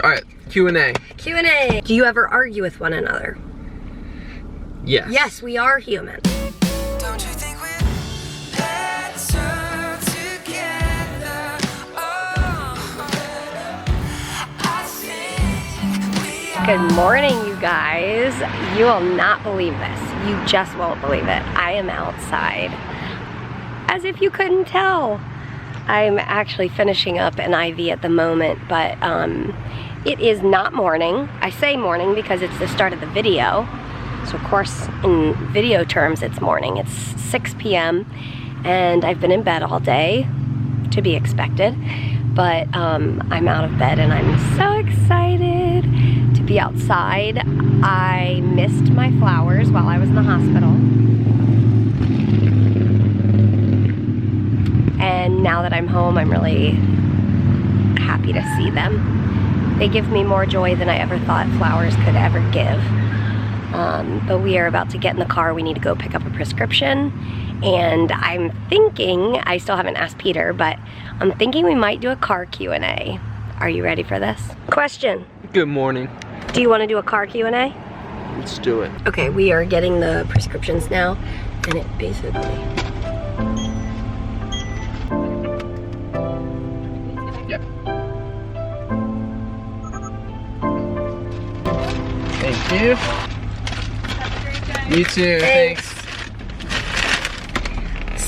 Alright, Q&A. Q&A. Do you ever argue with one another? Yes. Yes, we are human. Don't you think we're better together? Oh, I think we are. Good morning, you guys. You will not believe this. You just won't believe it. I am outside. As if you couldn't tell. I'm actually finishing up an IV at the moment, but it is not morning. I say morning because it's the start of the video. So of course, in video terms, it's morning. It's 6 p.m. and I've been in bed all day, to be expected. But I'm out of bed and I'm so excited to be outside. I missed my flowers while I was in the hospital. And now that I'm home, I'm really happy to see them. They give me more joy than I ever thought flowers could ever give. But we are about to get in the car. We need to go pick up a prescription. And I'm thinking, I still haven't asked Peter, but I'm thinking we might do a car Q&A. Are you ready for this? Question. Good morning. Do you want to do a car Q&A? Let's do it. Okay, we are getting the prescriptions now. And it basically... Yep. Thank you. Have a great day. You too. Thanks.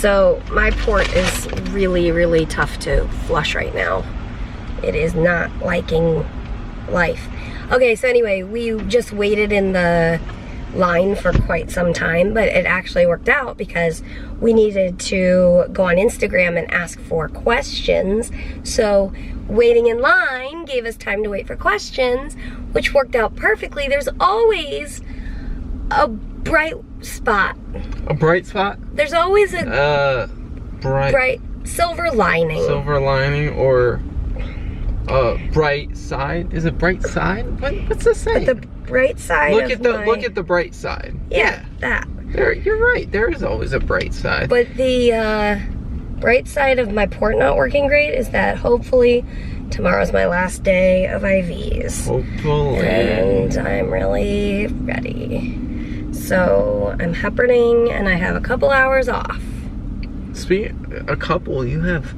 So my port is really, really tough to flush right now. It is not liking life. Okay, so anyway, we just waited in the line for quite some time, but it actually worked out because we needed to go on Instagram and ask for questions. So waiting in line gave us time to wait for questions, which worked out perfectly. There's always a bright spot. A bright spot? There's always a bright silver lining. Silver lining or bright side? Is it bright side? What's this saying? The bright side look of at the bright side. Yeah, that. You're right. There is always a bright side. But the bright side of my port not working great is that hopefully tomorrow's my last day of IVs. Hopefully. And I'm really ready. So I'm heparinning and I have a couple hours off. You have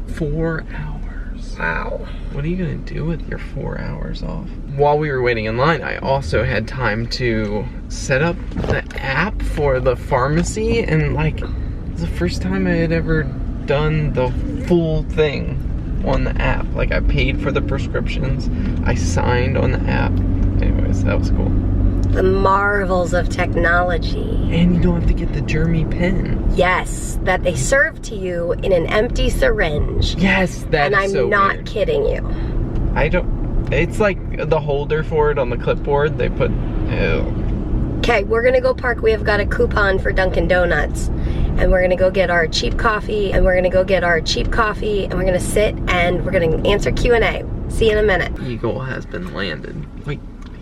4 hours. Wow. What are you gonna do with your 4 hours off? While we were waiting in line, I also had time to set up the app for the pharmacy, and like, it was the first time I had ever done the full thing on the app. Like, I paid for the prescriptions, I signed on the app. Anyways, that was cool. The marvels of technology. And you don't have to get the germy pen. Yes, that they serve to you in an empty syringe. Yes, that is so And I'm not weird. kidding you. It's like the holder for it on the clipboard. They put, ew. Okay, we're gonna go park. We have got a coupon for Dunkin' Donuts. And we're gonna go get our cheap coffee. And we're gonna sit and we're gonna answer Q&A. See you in a minute. Eagle has been landed. Wait,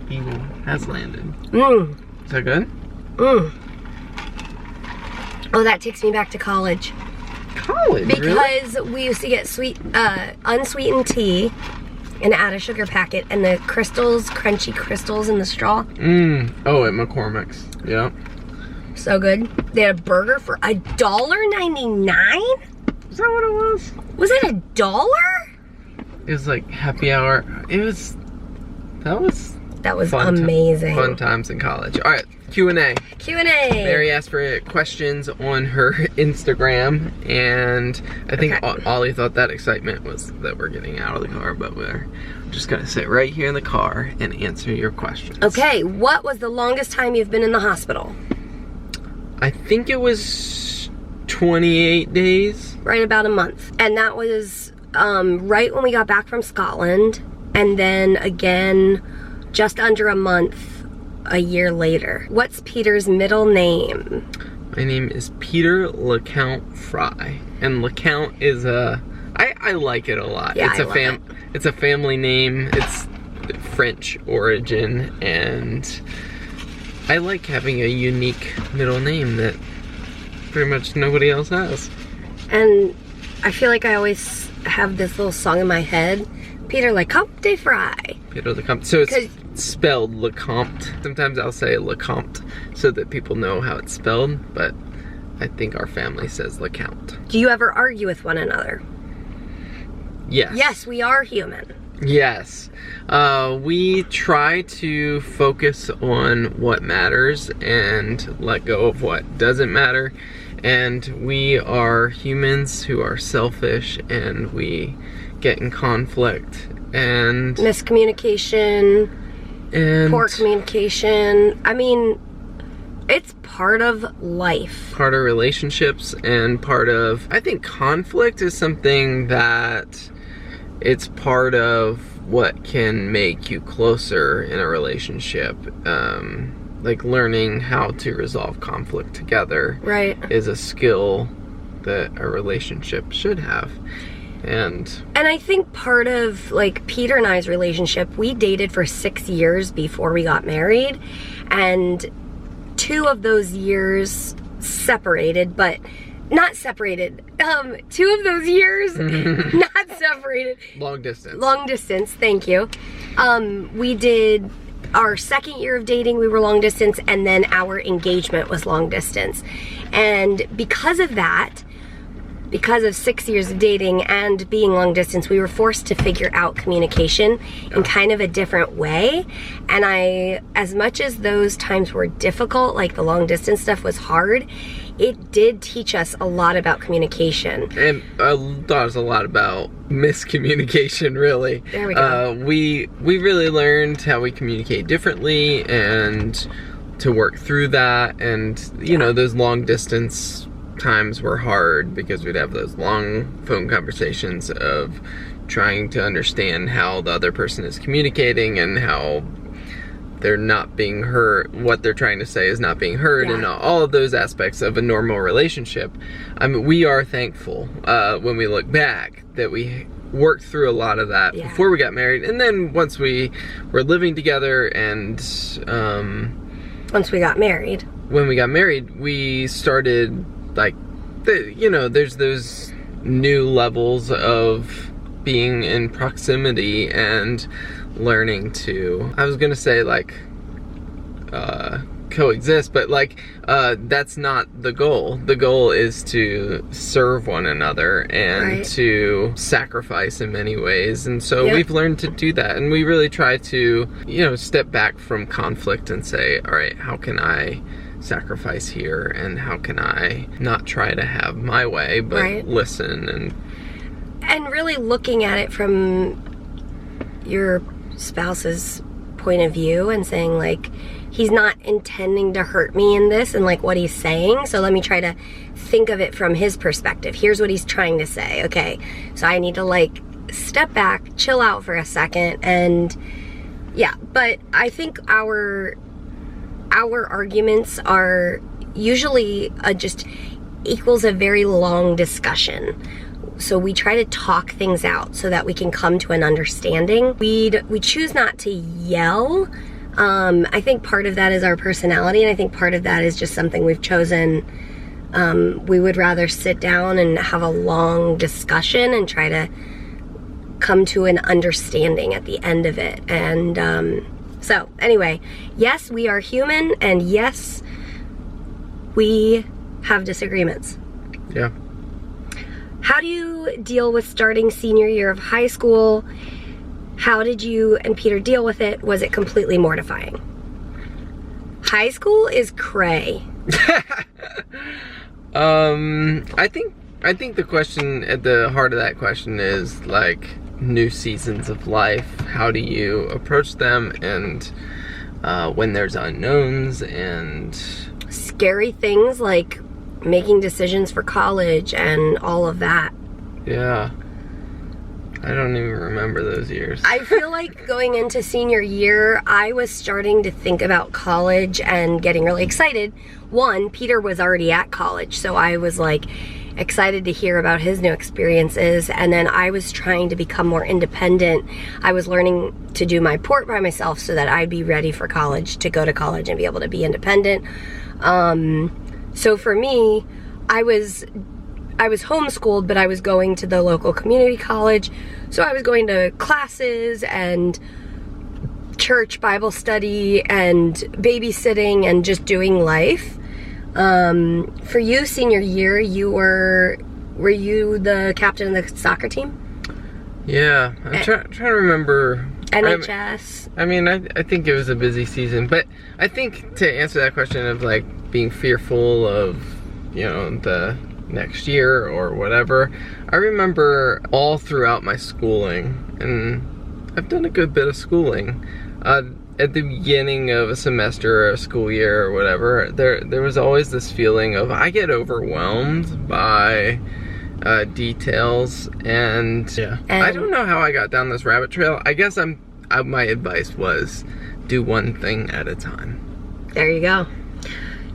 Eagle has landed. Mmm. Is that good? Mmm. Oh, that takes me back to college. College, really? Because we used to get unsweetened tea and add a sugar packet and the crystals, crunchy crystals in the straw. Mmm. Oh, at McCormick's. Yeah. So good. They had a burger for $1.99? Is that what it was? Was it $1? It was like happy hour. That was Fun amazing. Fun times in college. All right, Q&A. Q&A. Mary asked for questions on her Instagram, and I think Ollie thought that excitement was that we're getting out of the car, but we're just gonna sit right here in the car and answer your questions. Okay, what was the longest time you've been in the hospital? I think it was 28 days. Right about a month. And that was right when we got back from Scotland, and then again just under a month a year later. What's Peter's middle name? My name is Peter LeCount Frey, and LeCount is I like it a lot. Yeah, it's a family name. It's French origin, and I like having a unique middle name that pretty much nobody else has. And I feel like I always have this little song in my head Peter LeCompte Frey. Peter LeCompte. So it's spelled LeCompte. Sometimes I'll say LeCompte so that people know how it's spelled, but I think our family says LeCompte. Do you ever argue with one another? Yes. Yes, we are human. Yes. We try to focus on what matters and let go of what doesn't matter. And we are humans who are selfish, and we get in conflict and miscommunication and poor communication. I mean, it's part of life. Part of relationships, and part of, I think conflict is something that it's part of what can make you closer in a relationship. Like learning how to resolve conflict together, right, is a skill that a relationship should have. And I think part of like Peter and I's relationship, we dated for 6 years before we got married, and 2 of those years separated, but not separated. 2 of those years not separated. Long distance. Long distance, thank you. We did our 2nd year of dating, we were long distance, and then our engagement was long distance. And because of that, because of 6 years of dating and being long distance, we were forced to figure out communication in kind of a different way. And as much as those times were difficult, like the long distance stuff was hard, it did teach us a lot about communication. And taught us a lot about miscommunication, really. There we go. We really learned how we communicate differently and to work through that. And, you know, those long distance times were hard because we'd have those long phone conversations of trying to understand how the other person is communicating and how they're not being heard, what they're trying to say is not being heard, and all of those aspects of a normal relationship. I mean, we are thankful when we look back that we worked through a lot of that before we got married, and then once we were living together and once we got married. When we got married, we started like, you know, there's those new levels of being in proximity and learning to, I was gonna say like coexist, but like that's not the goal. The goal is to serve one another and to sacrifice in many ways. And so we've learned to do that, and we really try to, you know, step back from conflict and say, all right, how can I sacrifice here, and how can I not try to have my way, but listen and really looking at it from your spouse's point of view and saying like, he's not intending to hurt me in this and like what he's saying, so let me try to think of it from his perspective. Here's what he's trying to say. Okay, so I need to like step back, chill out for a second, and but I think our arguments are usually just equals a very long discussion. So we try to talk things out so that we can come to an understanding. We choose not to yell. I think part of that is our personality, and I think part of that is just something we've chosen. We would rather sit down and have a long discussion and try to come to an understanding at the end of it. And so anyway, yes, we are human, and yes, we have disagreements. Yeah. How do you deal with starting senior year of high school? How did you and Peter deal with it? Was it completely mortifying? High school is cray. I think the question at the heart of that question is like new seasons of life. How do you approach them, and when there's unknowns and scary things like making decisions for college and all of that. Yeah. I don't even remember those years. I feel like going into senior year, I was starting to think about college and getting really excited. One, Peter was already at college, so I was like excited to hear about his new experiences, and then I was trying to become more independent. I was learning to do my port by myself so that I'd be ready for college, to go to college and be able to be independent. So for me, I was I was homeschooled, but I was going to the local community college. So I was going to classes and church Bible study and babysitting and just doing life. For you, senior year, were you the captain of the soccer team? Yeah, I'm trying to remember. NHS. I think it was a busy season, but I think to answer that question of like being fearful of, you know, the next year or whatever, I remember all throughout my schooling, and I've done a good bit of schooling, at the beginning of a semester or a school year or whatever, there was always this feeling of I get overwhelmed by details, and I don't know how I got down this rabbit trail. I guess my advice was do one thing at a time. There you go.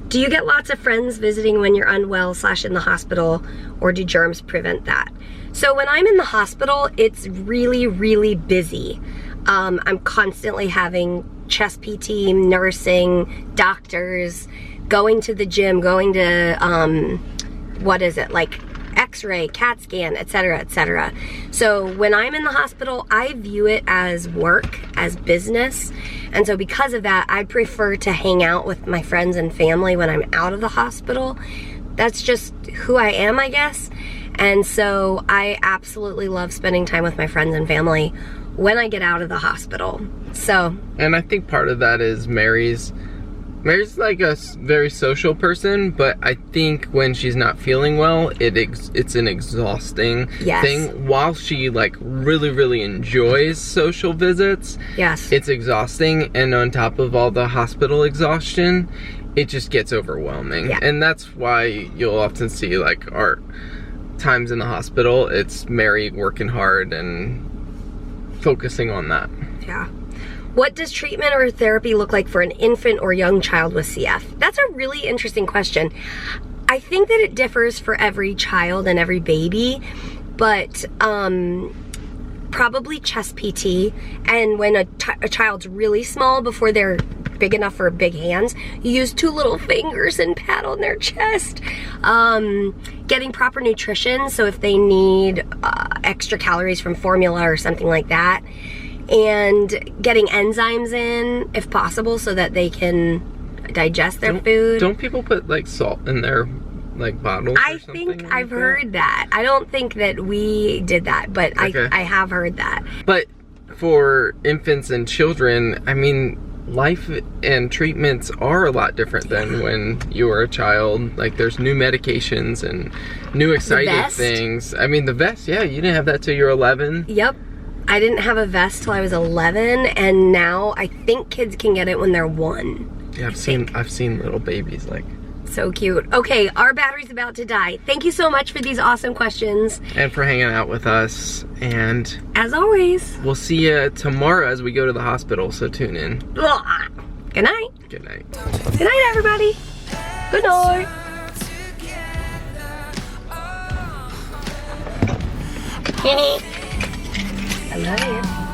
Do you get lots of friends visiting when you're unwell / in the hospital, or do germs prevent that? So when I'm in the hospital, it's really, really busy. I'm constantly having chest PT, nursing, doctors, going to the gym, going to, like X-ray, CAT scan, etc., etc. So when I'm in the hospital, I view it as work, as business. And so because of that, I prefer to hang out with my friends and family when I'm out of the hospital. That's just who I am, I guess. And so I absolutely love spending time with my friends and family when I get out of the hospital. So. And I think part of that is Mary's like a very social person, but I think when she's not feeling well, it's an exhausting thing. While she like really, really enjoys social visits, it's exhausting, and on top of all the hospital exhaustion, it just gets overwhelming. And that's why you'll often see like our times in the hospital, it's Mary working hard and focusing on that. Yeah. What does treatment or therapy look like for an infant or young child with CF? That's a really interesting question. I think that it differs for every child and every baby, but probably chest PT. And when a child's really small, before they're big enough for big hands, you use 2 little fingers and pat on their chest. Getting proper nutrition, so if they need extra calories from formula or something like that. And getting enzymes in, if possible, so that they can digest their food. Don't people put like salt in their like bottles? I think I've heard that. I don't think that we did that, but I have heard that. But for infants and children, I mean, life and treatments are a lot different than when you were a child. Like there's new medications and new exciting things. I mean, the vest, you didn't have that till you were 11. Yep. I didn't have a vest till I was 11, and now I think kids can get it when they're 1. Yeah, I've seen little babies like. So cute. Okay, our battery's about to die. Thank you so much for these awesome questions. And for hanging out with us. And as always, we'll see you tomorrow as we go to the hospital, so tune in. Good night. Good night. Good night, everybody. Good night. I love you.